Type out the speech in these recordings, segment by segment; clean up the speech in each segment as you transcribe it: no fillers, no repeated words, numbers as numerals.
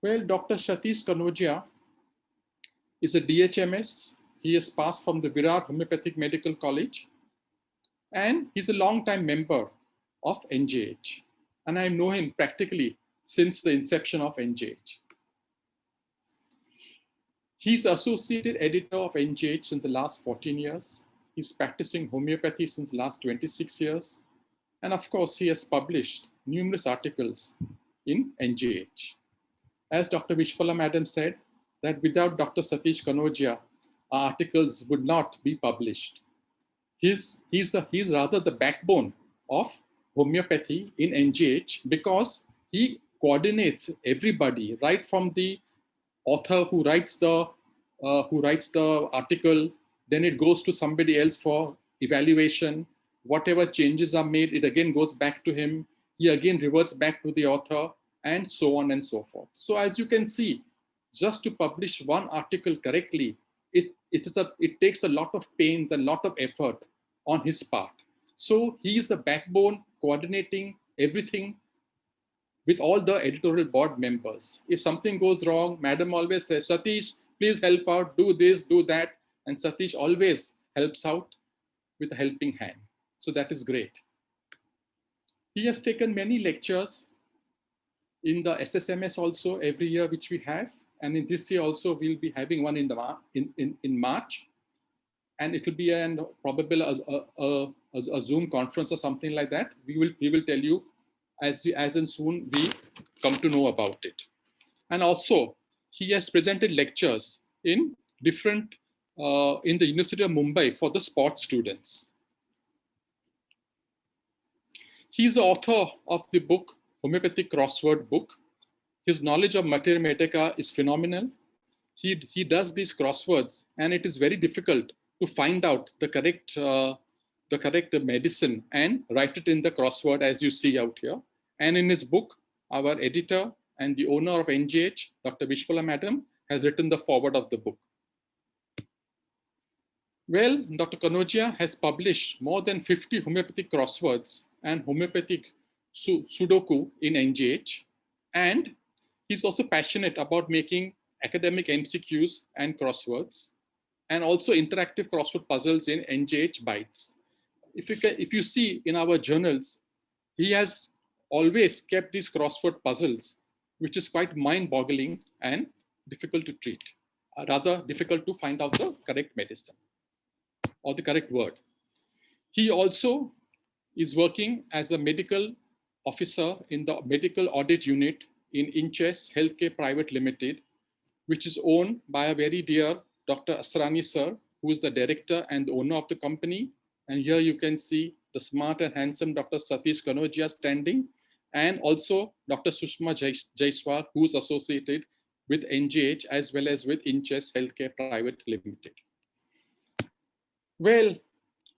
Well, Dr. Satish Kanodia is a DHMS. He is passed from the Virar Homeopathic Medical College, and he's a long-time member of NJH. And I know him practically since the inception of NJH. He's associated editor of NJH since the last 14 years. He's practicing homeopathy since the last 26 years. And of course, he has published numerous articles in NJH. As Dr. Vishpala Madam said, that without Dr. Satish Kanodia, our articles would not be published. He's rather the backbone of homeopathy in NJH because he coordinates everybody, right from the author who writes the article, then it goes to somebody else for evaluation. Whatever changes are made, it again goes back to him. He again reverts back to the author, and so on and so forth. So as you can see, just to publish one article correctly, it takes a lot of pains and a lot of effort on his part. So he is the backbone coordinating everything with all the editorial board members. If something goes wrong, Madam always says, Satish, please help out, do this, do that. And Satish always helps out with a helping hand. So that is great. He has taken many lectures in the SSMS also every year, which we have. And in this year also, we'll be having one in March. And it will be probably a Zoom conference or something like that. We will tell you as and soon we come to know about it. And also, he has presented lectures in different, in the University of Mumbai for the sports students. He's the author of the book, Homeopathic Crossword Book. His knowledge of Materia Medica is phenomenal. He does these crosswords, and it is very difficult to find out the correct medicine and write it in the crossword as you see out here. And in his book, our editor and the owner of NJH, Dr. Vishpala Madam, has written the foreword of the book. Well, Dr. Kanodia has published more than 50 homeopathic crosswords and homeopathic Sudoku in NJH. And he's also passionate about making academic MCQs and crosswords, and also interactive crossword puzzles in NJH Bytes. If you see in our journals, he has always kept these crossword puzzles, which is quite mind-boggling and difficult to treat, rather difficult to find out the correct medicine or the correct word. He also is working as a medical officer in the medical audit unit in Inchess Healthcare Private Limited, which is owned by a very dear Dr. Asrani sir, who is the director and the owner of the company. And here you can see the smart and handsome Dr. Satish Kanodia standing, and also Dr. Sushma Jaiswal, who is associated with NJH as well as with Inchess Healthcare Private Limited. Well,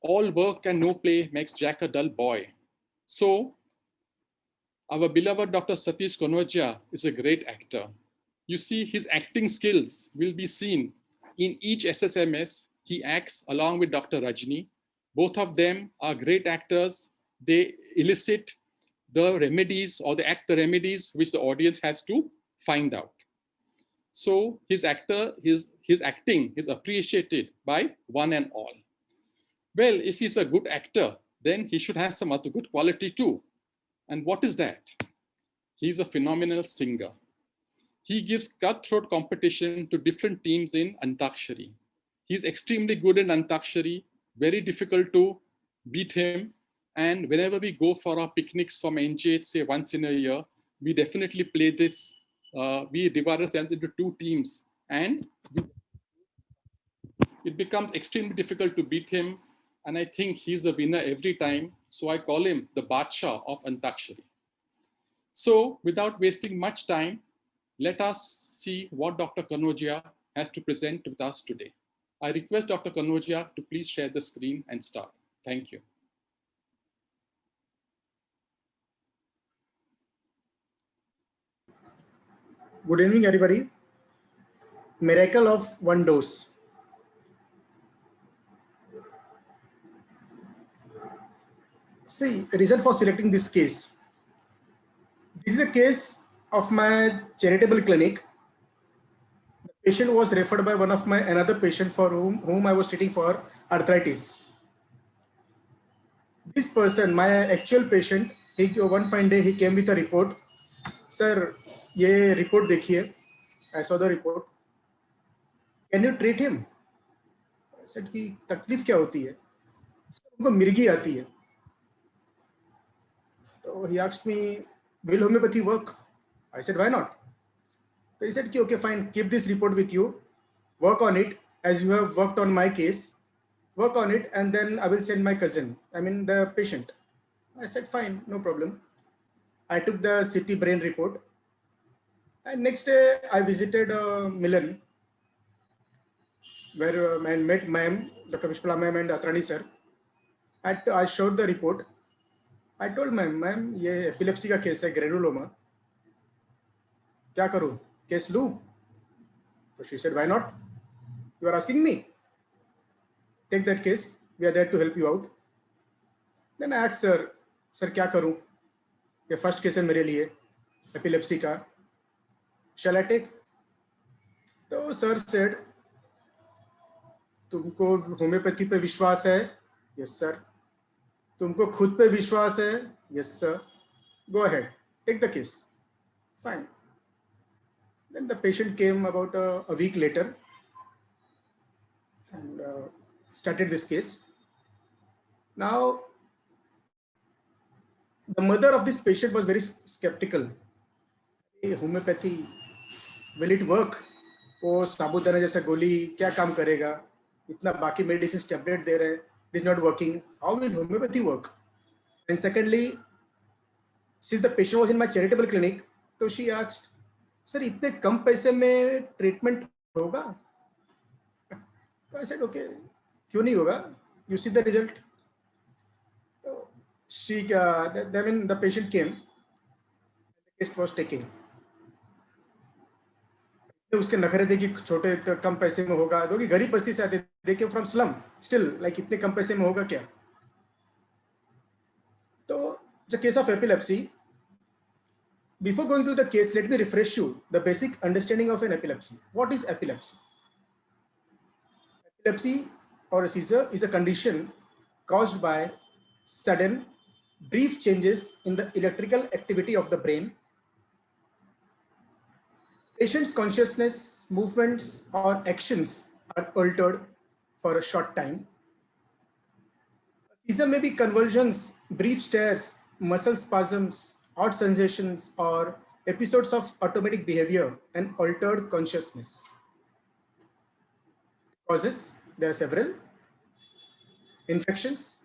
all work and no play makes Jack a dull boy. So our beloved Dr. Satish Kanodia is a great actor. You see, his acting skills will be seen in each SSMS. He acts along with Dr. Rajni. Both of them are great actors. They elicit the remedies, or they act the remedies which the audience has to find out. So his acting is appreciated by one and all. Well, if he's a good actor, then he should have some other good quality too. And what is that? He's a phenomenal singer. He gives cutthroat competition to different teams in Antakshari. He's extremely good in Antakshari, very difficult to beat him. And whenever we go for our picnics from NJH, say once in a year, we definitely play this. We divide ourselves into two teams, and it becomes extremely difficult to beat him. And I think he's a winner every time. So I call him the Badshah of Antakshari. So without wasting much time, let us see what Dr. Kanodia has to present with us today. I request Dr. Kanodia to please share the screen and start. Thank you. Good evening, everybody. Miracle of one dose. See, reason for selecting this case. This is a case of my charitable clinic, the patient was referred by one of my another patient for whom I was treating for arthritis. This person, my actual patient, one fine day he came with a report. Sir, ये report देखिए. I saw the report. Can you treat him? I said कि तकलीफ क्या होती है? उनको मिर्गी आती है. So he asked me, will homeopathy work? I said, why not? So he said, okay, fine, keep this report with you, work on it as you have worked on my case, work on it, and then I will send my cousin, I mean the patient. I said, fine, no problem. I took the CT brain report, and next day I visited Milan, where I met ma'am, Dr. Vishpala ma'am and Asrani sir. I showed the report. I told ma'am, ये epilepsy का case है, granuloma. क्या करूं? Case लूं? So she said, why not? You are asking me. Take that case. We are there to help you out. Then I asked sir, क्या करूं? ये first case है मेरे लिए, epilepsy का. Shall I take? तो sir said, तुमको homeopathy पे विश्वास है? Yes sir. तुमको खुद पे विश्वास है? Yes sir. Go ahead. Take the case. Fine. Then the patient came about a week later and started this case. Now, the mother of this patient was very skeptical. Hey, homeopathy, will it work? वो साबुदाना जैसा गोली क्या काम करेगा? इतना बाकी medicine tablet दे रहे हैं, it is not working. How will homeopathy work? And secondly, since the patient was in my charitable clinic, so she asked, sir, इतने कम पैसे में ट्रीटमेंट होगा? So I said, okay, क्यों नहीं होगा? You see the result. So then the patient came, the test was taken. उसके नखरे थे कि छोटे तो कम पैसे में होगा, क्योंकि गरीब बस्ती से आते, they came from slum, still like इतने कम पैसे में होगा क्या? तो the case of epilepsy. Before going to the case, let me refresh you the basic understanding of an epilepsy. What is epilepsy? Epilepsy or a seizure is a condition caused by sudden, brief changes in the electrical activity of the brain. Patient's consciousness, movements, or actions are altered for a short time. A seizure may be convulsions, brief stares, muscle spasms, odd sensations, or episodes of automatic behavior and altered consciousness. Causes, there are several: infections,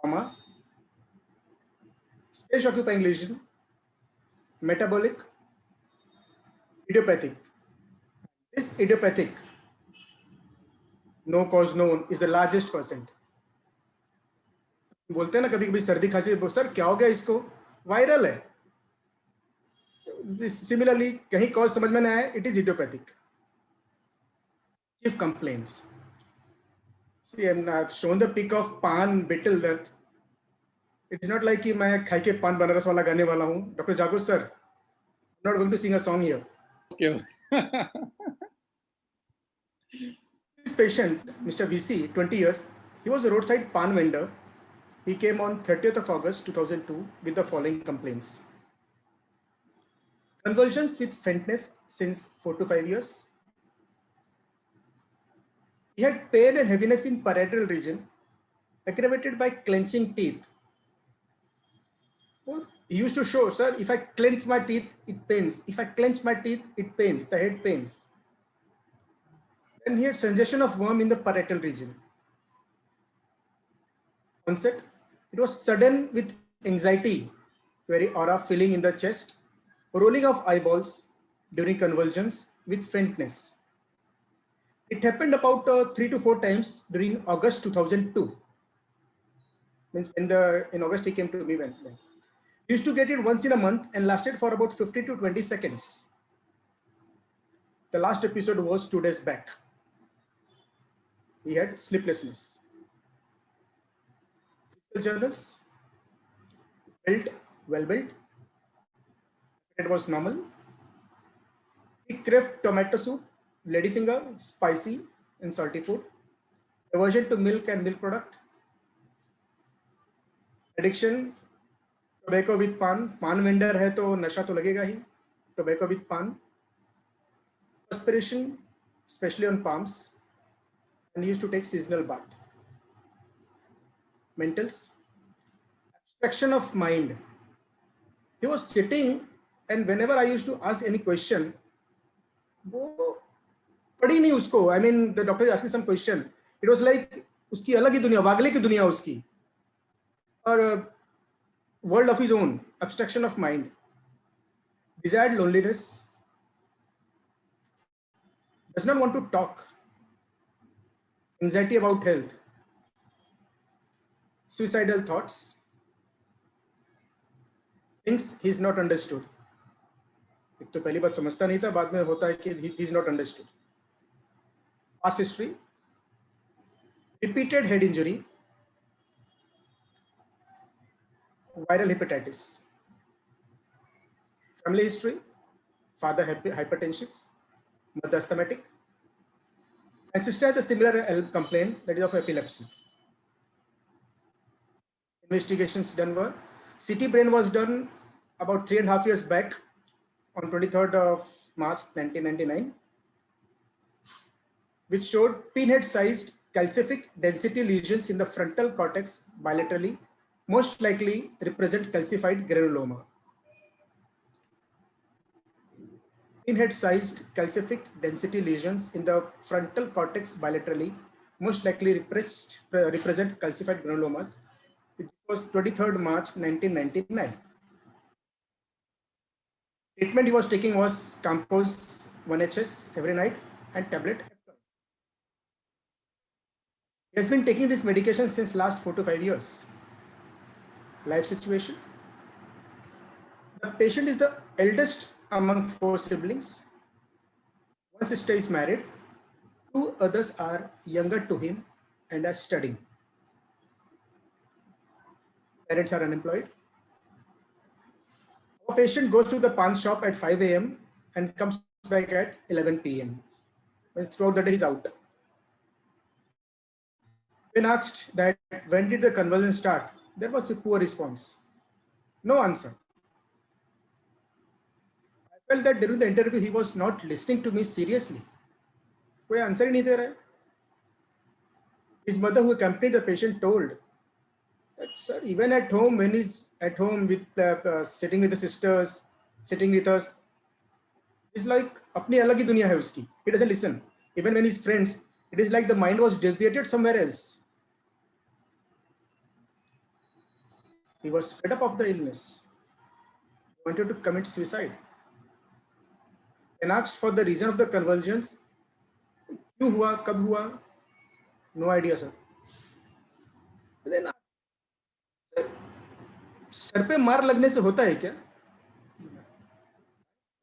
trauma, space occupying lesion, metabolic, idiopathic. This idiopathic, no cause known, is the largest percent. बोलते हैं ना कभी कभी सर्दी खांसी, sir क्या हो गया इसको? वायरल है. Similarly, कहीं कॉज समझ में नहीं आया, it is idiopathic. Chief complaints. See, I've shown the pic of pan beetle that it is not like कि मैं खाई के पान बनारस वाला गाने वाला हूँ. Dr. Jagur sir, I'm not going to sing a song here. Okay. This patient, Mr. VC, 20 years, he was a roadside pan vendor. He came on 30th of August 2002 with the following complaints: convulsions with faintness since 4 to 5 years. He had pain and heaviness in parietal region, aggravated by clenching teeth. He used to show, sir, if I clench my teeth, it pains. If I clench my teeth, it pains. The head pains. Then he had sensation of worm in the parietal region. Onset, it was sudden with anxiety, very aura filling in the chest, rolling of eyeballs during convulsions with faintness. It happened about 3 to 4 times during August 2002. Means in August he came to me when. He used to get it once in a month and lasted for about 50 to 20 seconds. The last episode was 2 days back. He had sleeplessness. Physical journals, built, well built, It was normal. He craved tomato soup, ladyfinger, spicy and salty food. Aversion to milk and milk product. Addiction, tobacco with pan. Pan vendor है तो नशा तो लगेगा ही. Tobacco with pan. Perspiration, especially on palms. And he used to take seasonal bath. Mentals. Abstraction of mind. He was sitting and whenever I used to ask any question, वो पड़ी नहीं उसको. I mean, the doctor is asking some question. It was like उसकी अलग ही दुनिया, वागले की दुनिया उसकी. Or world of his own, abstraction of mind. Desired loneliness. Does not want to talk. Anxiety about health. Suicidal thoughts. Thinks he is not understood. एक तो पहली बात समझता नहीं था, बाद में होता है कि he is not understood. Past history. Repeated head injury. Viral hepatitis. Family history. Father hypertensive. Mother asthmatic. And sister had a similar complaint, that is of epilepsy. Investigations done were, CT brain was done about 3.5 years back on 23rd of March 1999, which showed pinhead-sized calcific density lesions in the frontal cortex bilaterally, most likely represent calcified granuloma. Pinhead-sized calcific density lesions in the frontal cortex bilaterally, most likely represent calcified granulomas. It was 23rd March 1999. Treatment he was taking was Campos 1HS every night and tablet. He has been taking this medication since last 4 to 5 years. Life situation. The patient is the eldest among 4 siblings. One sister is married. 2 others are younger to him and are studying. Parents are unemployed. Our patient goes to the pan shop at 5 a.m. and comes back at 11 p.m. Throughout the day he's out. When asked that when did the convulsion start, there was a poor response. No answer. I felt that during the interview he was not listening to me seriously. कोई answer ही नहीं दे रहा है. His mother, who accompanied the patient, told that, sir, even at home, when he's at home with sitting with the sisters, sitting with us, it's like अपनी अलग ही दुनिया है उसकी. He doesn't listen. Even when he's friends, it is like the mind was deviated somewhere else. He was fed up of the illness. He wanted to commit suicide. When asked for the reason of the convulsions, क्यों हुआ, कब हुआ? No idea, sir. Then, sir पे मार लगने से होता है क्या?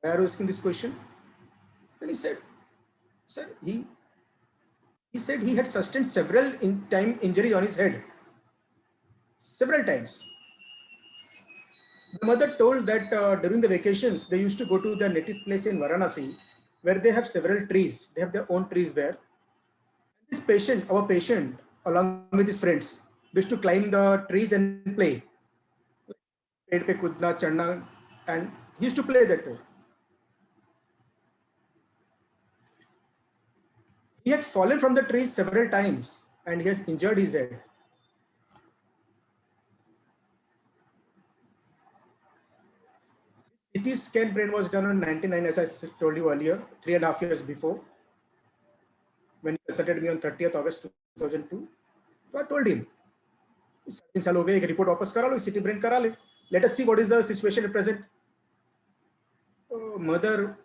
Why are you asking this question? Then he said, sir, he said he had sustained several time injuries on his head. Several times. The mother told that during the vacations, they used to go to their native place in Varanasi, where they have several trees. They have their own trees there. This patient, our patient, along with his friends, used to climb the trees and play. Ped pe kudna, chadna, and he used to play that way. He had fallen from the trees several times and he has injured his head. CT scan brain was done on 99, as I told you earlier, 3.5 years before. When he consulted me on 30th August 2002, so I told him, report वापस करा लो, CT brain करा ले. Let us see what is the situation at present. Mother,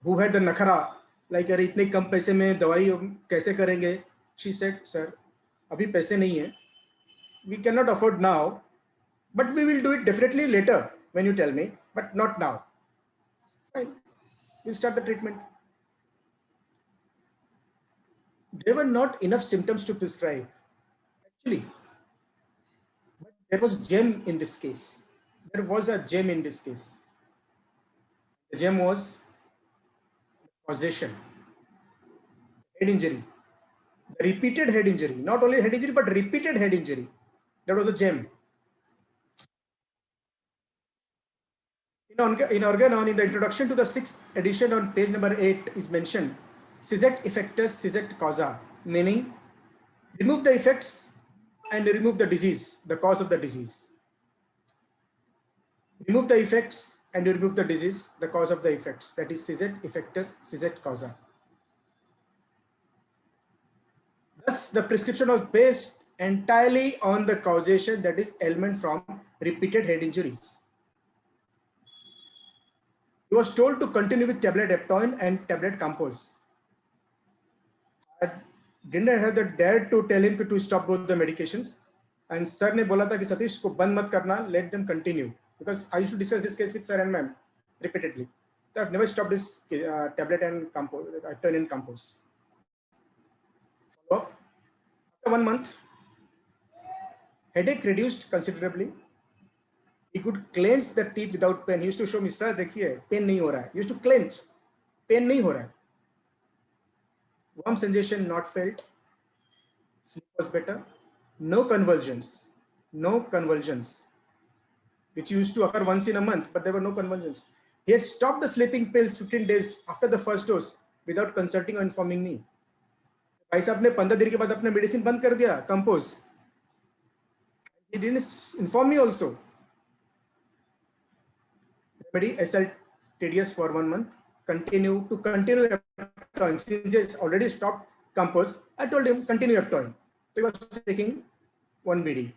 who had the nakhara, like अरे इतने कम पैसे में दवाई कैसे करेंगे? She said, sir, अभी पैसे नहीं है. We cannot afford now, but we will do it definitely later when you tell me, but not now. Fine, we'll start the treatment. There were not enough symptoms to prescribe, actually. But there was gem in this case. There was a gem in this case. The gem was causation, head injury, the repeated head injury, not only head injury but repeated head injury. That was the gem. In Organon, in the introduction to the 6th edition on page number 8 is mentioned Sisect effectus, sisect causa, meaning remove the effects and remove the disease, the cause of the disease. Remove the effects and you remove the disease, the cause of the effects. That is sisect effectus, sisect causa. Thus, the prescription was based entirely on the causation, that is ailment from repeated head injuries. He was told to continue with tablet Eptoin and tablet Compose. I didn't have the dare to tell him to stop both the medications. And sir ने बोला था कि सतीश को बंद मत करना, let them continue. Because I used to discuss this case with sir and ma'am repeatedly. So I've never stopped this tablet and Compose, Eptoin and Compose. Follow up. After 1 month, headache reduced considerably. He could clench the teeth without pain. He used to show me, sir, देखिए, pain नहीं हो रहा है. He used to clench, pain नहीं हो रहा है. Warm sensation not felt. Sleep was better. No convulsions, which used to occur once in a month, but there were no convulsions. He had stopped the sleeping pills 15 days after the first dose without consulting or informing me. भाई साहब ने 15 दिन के बाद अपने medicine बंद कर दिया, compose. He didn't inform me also. Remedy SL tedious for 1 month. Continue Eptoin. Since he has already stopped Compose, I told him continue Eptoin. So he was taking 1 BD.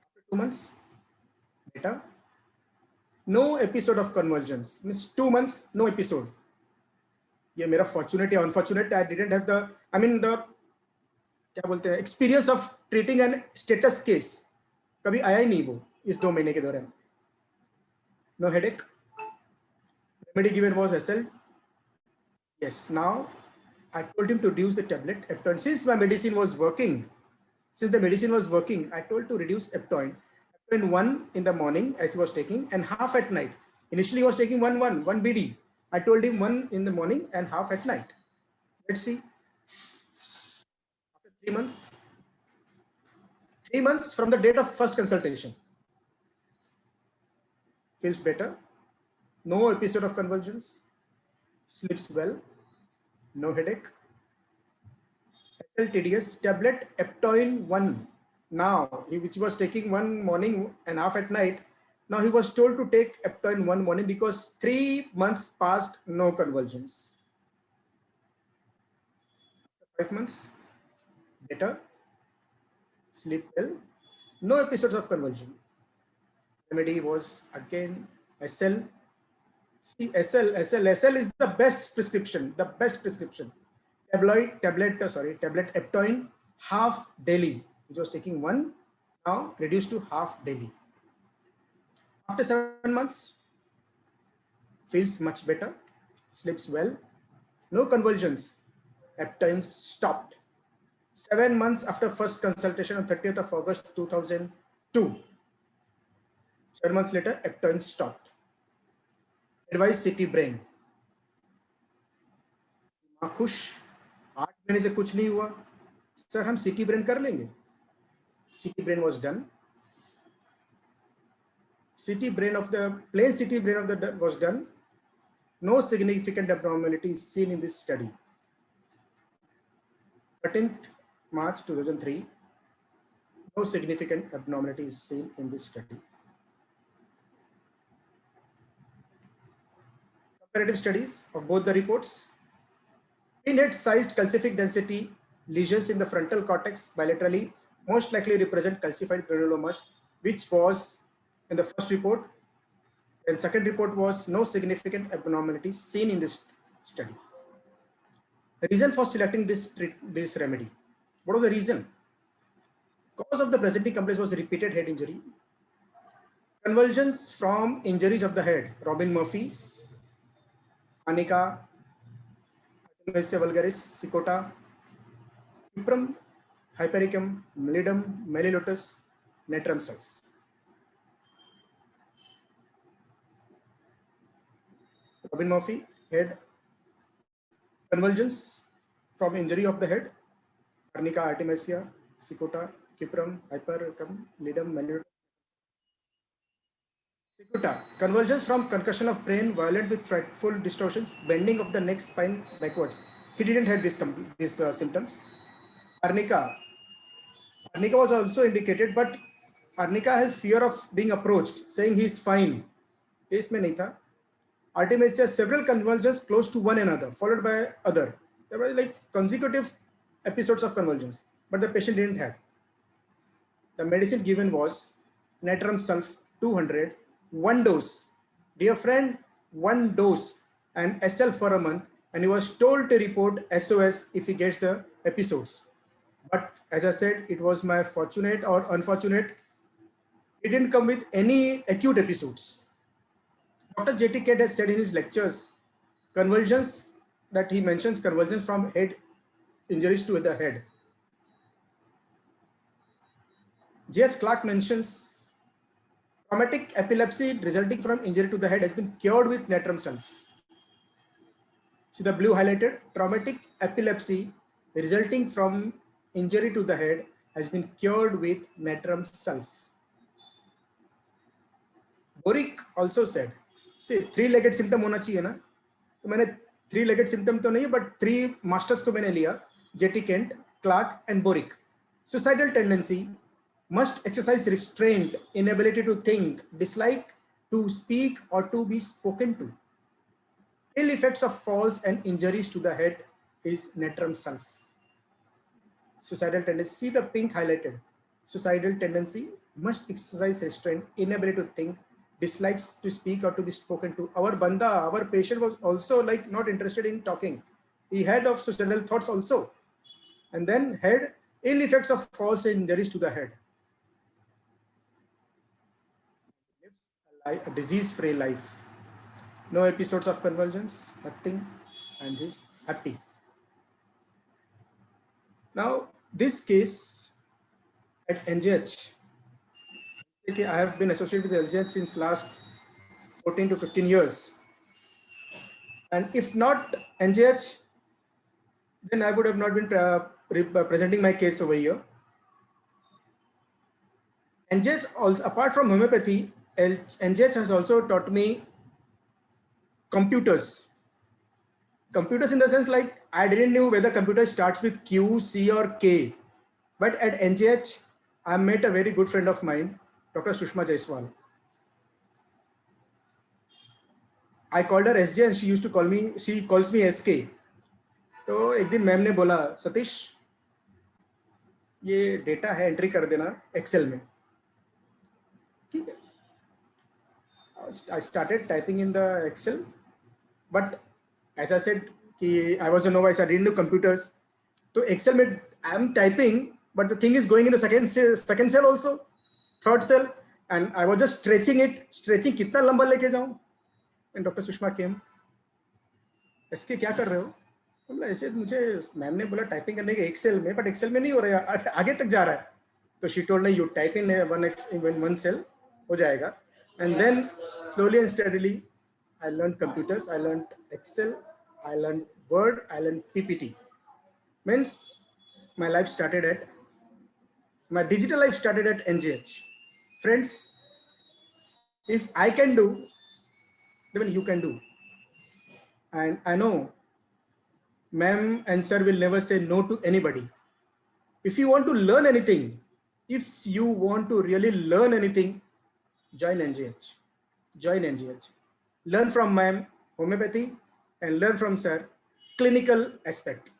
After 2 months, better. No episode of convulsions. Means 2 months, no episode. ये मेरा fortunate या unfortunate. I didn't have the क्या बोलते हैं, experience of treating an status case. कभी आया ही नहीं वो इस 2 महीने के दौरान. No headache. Remedy given was SL. Yes. Now I told him to reduce the tablet Eptoin. Since the medicine was working, I told to reduce Eptoin 1 in the morning as he was taking and half at night. Initially he was taking 1 BD. I told him 1 in the morning and half at night. Let's see. After 3 months from the date of first consultation, feels better. No episode of convulsions. Sleeps well. No headache. SL tedious. Tablet Eptoin 1. Now, which was taking 1 morning and half at night. Now he was told to take Eptoin 1 morning because 3 months passed, no convulsions. 5 months, better. Sleep well. No episodes of convulsion. Remedy was again SL. See, SL is the best prescription. Tablet Eptoin half daily, which was taking 1, now reduced to half daily. After 7 months, feels much better, sleeps well, no convulsions. Eptoin stopped. 7 months after first consultation on 30th of August 2002. 7 months later, Eptoin stopped. Advice CT brain. खुश 8 महीने से कुछ नहीं हुआ, sir हम CT brain कर लेंगे. CT brain was done. CT brain of the was done. No significant abnormalities seen in this study. 13th March 2003. No significant abnormalities seen in this study. Comparative studies of both the reports. Pinhead-sized calcific density lesions in the frontal cortex bilaterally most likely represent calcified granulomas, which was in the first report. And second report was no significant abnormalities seen in this study. The reason for selecting this remedy. What was the reason? Cause of the presenting complaint was repeated head injury. Convulsions from injuries of the head. Robin Murphy, Anika, vulgaris, Sikota, Cuprum, Hypericum, Melidum, Melilotus, Natrum sulf. Robin Murphy, head, convulsions from injury of the head, Arnica, artemisia, cicuta, ciprum, hypercum, lidum, malleolus. Cicuta, convulsions from concussion of brain, violent with frightful distortions, bending of the neck spine backwards. He didn't have these symptoms. Arnica. Arnica was also indicated, but Arnica has fear of being approached, saying he is fine. इसमें नहीं था. Artemisia, several convulsions close to one another, followed by other. There were like consecutive episodes of convulsions, but the patient didn't have. The medicine given was natrum sulf 200, one dose. Dear friend, one dose and SL for a month, and he was told to report SOS if he gets the episodes. But as I said, it was my fortunate or unfortunate. It didn't come with any acute episodes. Dr. J.T. Kent has said in his lectures, convulsions that he mentions, convulsions from head injuries to the head. J.H. Clark mentions traumatic epilepsy resulting from injury to the head has been cured with natrum sulf. See the blue highlighted, traumatic epilepsy resulting from injury to the head has been cured with natrum sulf. Boric also said, see three-legged symptom होना चाहिए ना, तो मैंने three-legged symptom तो नहीं, but three masters को मैंने लिया, J.T. Kent, Clark and Boric. Suicidal tendency must exercise restraint, inability to think, dislike to speak or to be spoken to. Ill effects of falls and injuries to the head is natrum sulf. Suicidal tendency, see the pink highlighted. Suicidal tendency must exercise restraint, inability to think, dislikes to speak or to be spoken to. Our banda, our patient was also like not interested in talking. He had of suicidal thoughts also. And then had ill effects of falls and injuries to the head. Lives a disease-free life. No episodes of convulsions, nothing, and he's happy. Now, this case at NGH, I have been associated with NGH since last 14 to 15 years. And if not NGH, then I would have not been presenting my case over here. NGH also, apart from homeopathy, NGH has also taught me computers. Computers in the sense like I didn't know whether computer starts with Q, C or K. But at NGH, I met a very good friend of mine, Dr. Sushma Jaiswal. I called her SJ and she calls me SK. तो एक दिन ma'am ने बोला, सतीश ये data है entry कर देना Excel में. ठीक है. I started typing in the Excel, but as I said, I was a novice, I didn't know computers. So Excel में I am typing, but the thing is going in the second cell also, third cell, and I was just stretching it. Stretching कितना लंबा लेके जाऊँ? And Dr. Sushma came. इसके क्या कर रहे हो? बोला ऐसे मुझे मैम ने बोला टाइपिंग करने के एक्सेल में, बट एक्सेल में नहीं हो रहा है, आगे तक जा रहा है. तो she told me you type in one cell हो जाएगा. And then slowly and steadily, I learned computers, I learned Excel, I learned Word, I learned PPT. Means my digital life started at NGH. Friends, if I can do, even you can do. And I know ma'am and sir will never say no to anybody. If you want to learn anything, if you want to really learn anything, join NGH. Join NGH. Learn from ma'am homeopathy and learn from sir clinical aspect.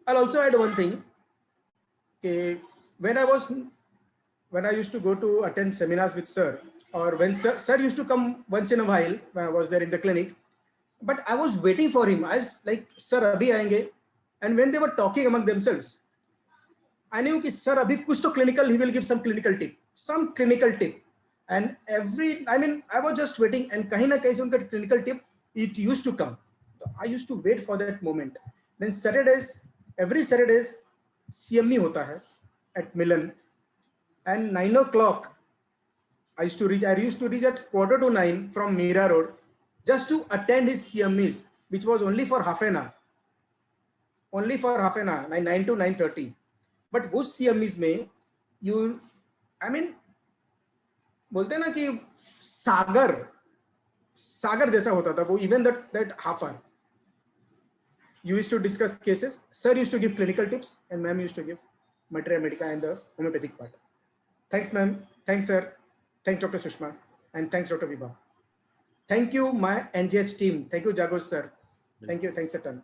I'll also add one thing. When I used to go to attend seminars with sir, or when sir used to come once in a while when I was there in the clinic, but I was waiting for him. I was like, sir abhi aayenge. And when they were talking among themselves, I knew that sir abhi kuch to clinical, he will give some clinical tip. And I was just waiting, and kahin na kahin unka clinical tip, it used to come. So I used to wait for that moment. Then every Saturdays, CME hota hai at Milan, and 9 o'clock, I used to reach at 8:45 from Mira Road. just to attend his CMEs, which was only for half an hour. Only for half an hour, 9 to 9:30. But उस CMEs में you, I mean, बोलते हैं ना कि सागर जैसा होता था वो, even that half hour. You used to discuss cases. Sir used to give clinical tips, and ma'am used to give materia medica and the homeopathic part. Thanks, ma'am. Thanks, sir. Thanks, Dr. Sushma. And thanks, Dr. Vibha. Thank you, my NGH team. Thank you, Jagos, sir. Thank you. Thanks a ton.